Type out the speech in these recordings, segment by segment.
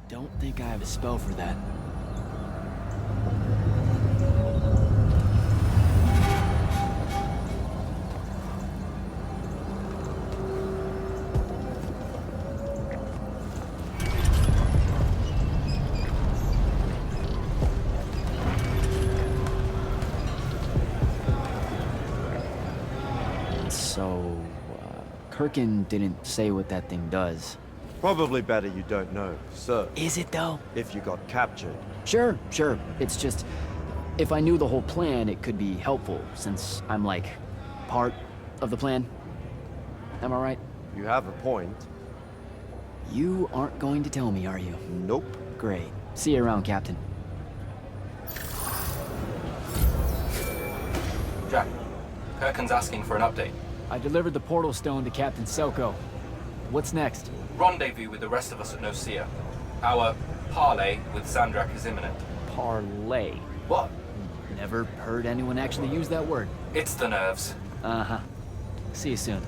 don't think I have a spell for that. So, Kirkin didn't say what that thing does. Probably better you don't know, sir. Is it though? If you got captured. Sure. It's just, if I knew the whole plan, it could be helpful, since I'm like, part of the plan. Am I right? You have a point. You aren't going to tell me, are you? Nope. Great. See you around, Captain. Jack, Kirkin's asking for an update. I delivered the portal stone to Captain Selko. What's next? Rendezvous with the rest of us at Nocia. Our parley with Sandrak is imminent. Parlay. What? Never heard anyone actually use that word. It's the nerves. Uh-huh. See you soon.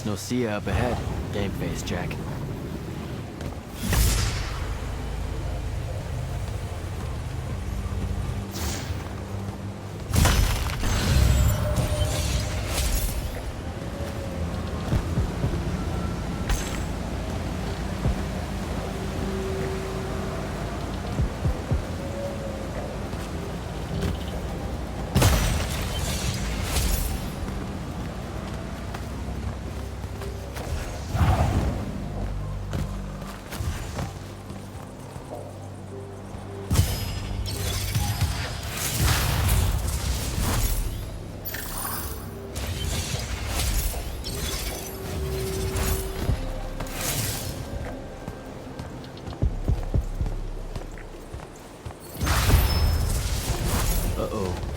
Guess no see ya up ahead, game face, Jack. Uh-oh.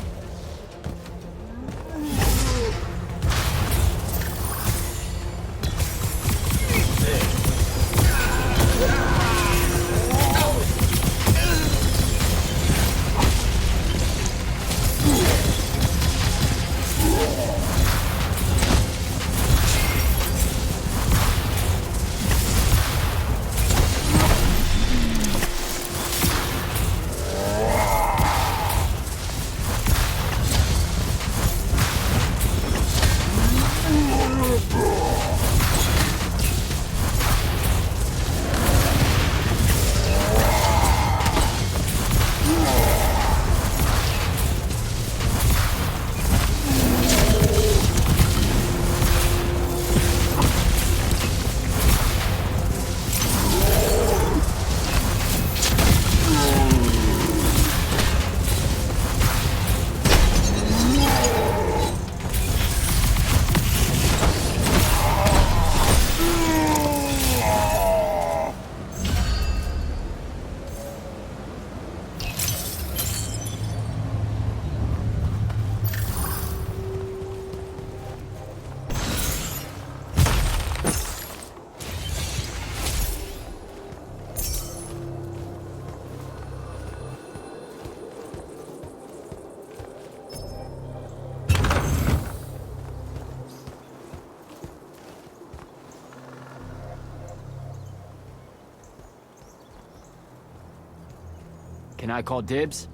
Can I call dibs?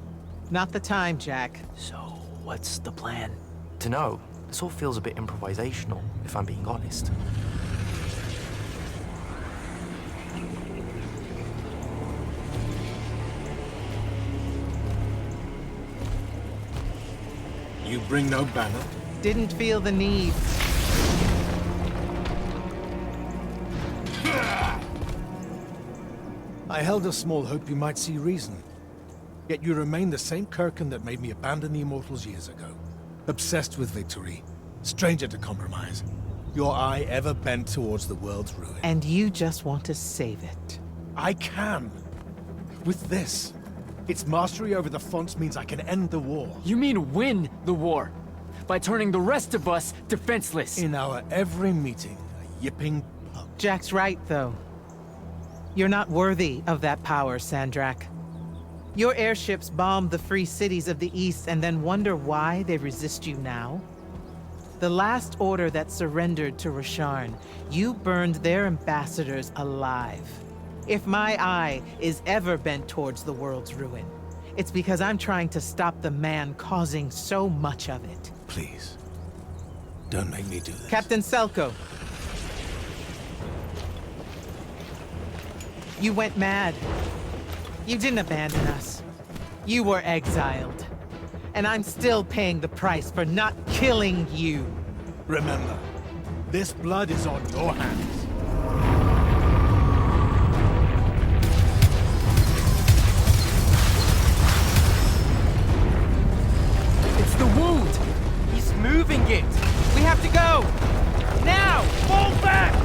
Not the time, Jack. So, what's the plan? To know, this all feels a bit improvisational, if I'm being honest. You bring no banner? Didn't feel the need. I held a small hope you might see reason. Yet you remain the same Kirkin that made me abandon the Immortals years ago. Obsessed with victory, stranger to compromise. Your eye ever bent towards the world's ruin. And you just want to save it. I can. With this. Its mastery over the fonts means I can end the war. You mean win the war? By turning the rest of us defenseless? In our every meeting, a yipping punk. Jack's right, though. You're not worthy of that power, Sandrak. Your airships bomb the free cities of the East and then wonder why they resist you now? The last order that surrendered to Rasharn, you burned their ambassadors alive. If my eye is ever bent towards the world's ruin, it's because I'm trying to stop the man causing so much of it. Please. Don't make me do this. Captain Selko. You went mad. You didn't abandon us. You were exiled. And I'm still paying the price for not killing you. Remember, this blood is on your hands. It's the wound! He's moving it. We have to go. Now! Fall back!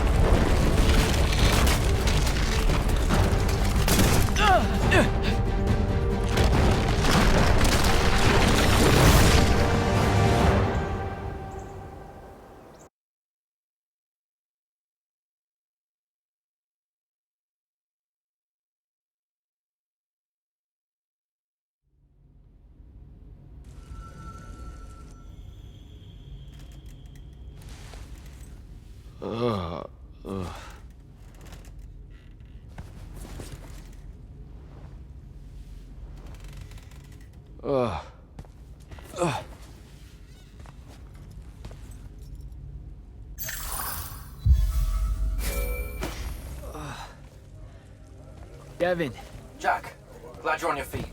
Devin, Jack, glad you're on your feet.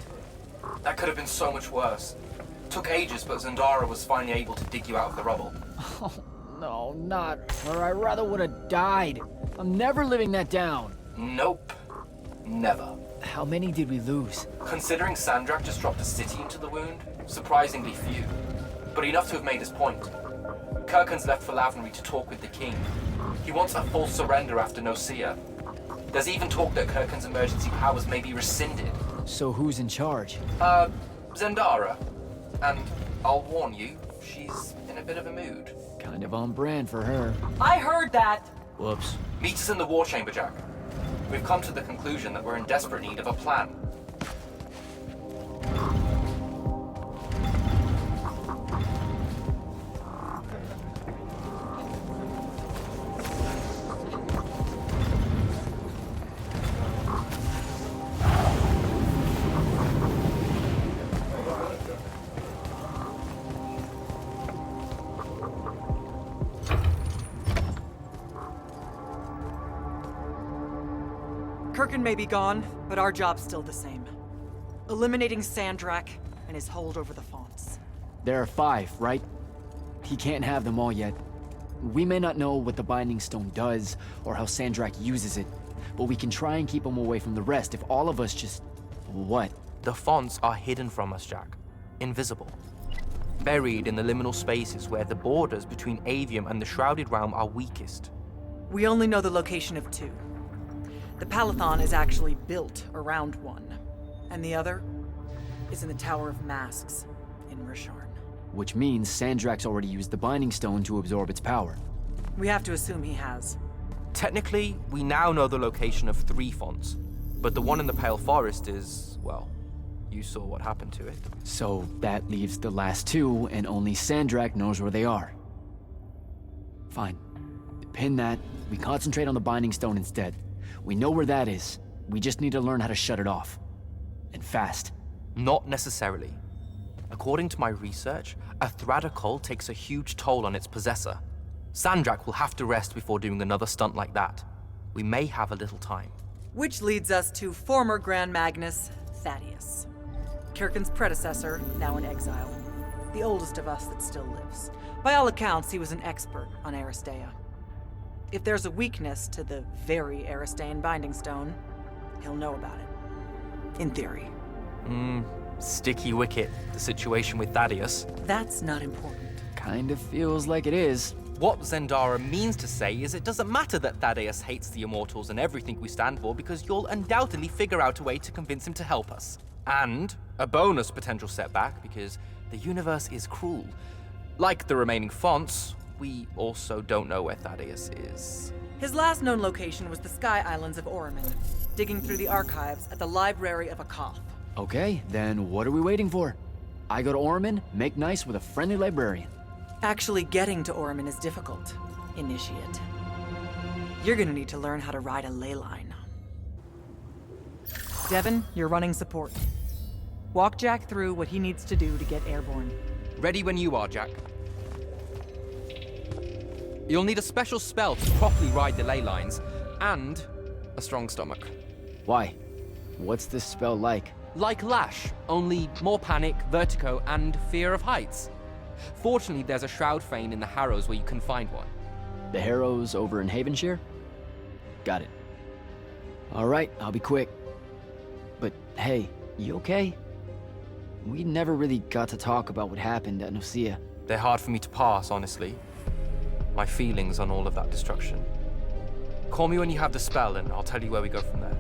That could have been so much worse. Took ages, but Zendara was finally able to dig you out of the rubble. no, not her. I rather would have died. I'm never living that down. Nope. Never. How many did we lose? Considering Sandrak just dropped a city into the wound, surprisingly few. But enough to have made his point. Kirkhan's left for Lavnery to talk with the king. He wants a full surrender after Nocia. There's even talk that Kirkhan's emergency powers may be rescinded. So who's in charge? Zendara. And I'll warn you, she's in a bit of a mood. Kind of on brand for her. I heard that! Whoops. Meet us in the war chamber, Jack. We've come to the conclusion that we're in desperate need of a plan. Kirkhan may be gone, but our job's still the same. Eliminating Sandrak and his hold over the fonts. There are 5, right? He can't have them all yet. We may not know what the Binding Stone does, or how Sandrak uses it, but we can try and keep him away from the rest if all of us just... What? The fonts are hidden from us, Jack. Invisible. Buried in the liminal spaces where the borders between Aveum and the Shrouded Realm are weakest. We only know the location of 2. The Palathon is actually built around one, and the other is in the Tower of Masks in Risharn. Which means Sandrak's already used the Binding Stone to absorb its power. We have to assume he has. Technically, we now know the location of 3 fonts, but the one in the Pale Forest is, well, you saw what happened to it. So that leaves the last 2, and only Sandrak knows where they are. Fine. Pin that. We concentrate on the Binding Stone instead. We know where that is. We just need to learn how to shut it off. And fast. Not necessarily. According to my research, a Thradda cull takes a huge toll on its possessor. Sandrak will have to rest before doing another stunt like that. We may have a little time. Which leads us to former Grand Magnus, Thaddeus. Kirkhan's predecessor, now in exile. The oldest of us that still lives. By all accounts, he was an expert on Aristea. If there's a weakness to the very Aristean Binding Stone, he'll know about it. In theory. Sticky wicket, the situation with Thaddeus. That's not important. Kind of feels like it is. What Zendara means to say is it doesn't matter that Thaddeus hates the Immortals and everything we stand for, because you'll undoubtedly figure out a way to convince him to help us. And a bonus potential setback, because the universe is cruel. Like the remaining fonts, we also don't know where Thaddeus is. His last known location was the Sky Islands of Oramin, digging through the archives at the Library of Akoth. Okay, then what are we waiting for? I go to Oramin, make nice with a friendly librarian. Actually getting to Oramin is difficult, Initiate. You're gonna need to learn how to ride a ley line. Devin, you're running support. Walk Jack through what he needs to do to get airborne. Ready when you are, Jack. You'll need a special spell to properly ride the ley lines, and a strong stomach. Why? What's this spell like? Like Lash, only more panic, vertigo, and fear of heights. Fortunately, there's a Shroud Fane in the Harrows where you can find one. The Harrows over in Havenshire? Got it. All right, I'll be quick. But hey, you okay? We never really got to talk about what happened at Nocia. They're hard for me to pass, honestly. My feelings on all of that destruction. Call me when you have the spell and I'll tell you where we go from there.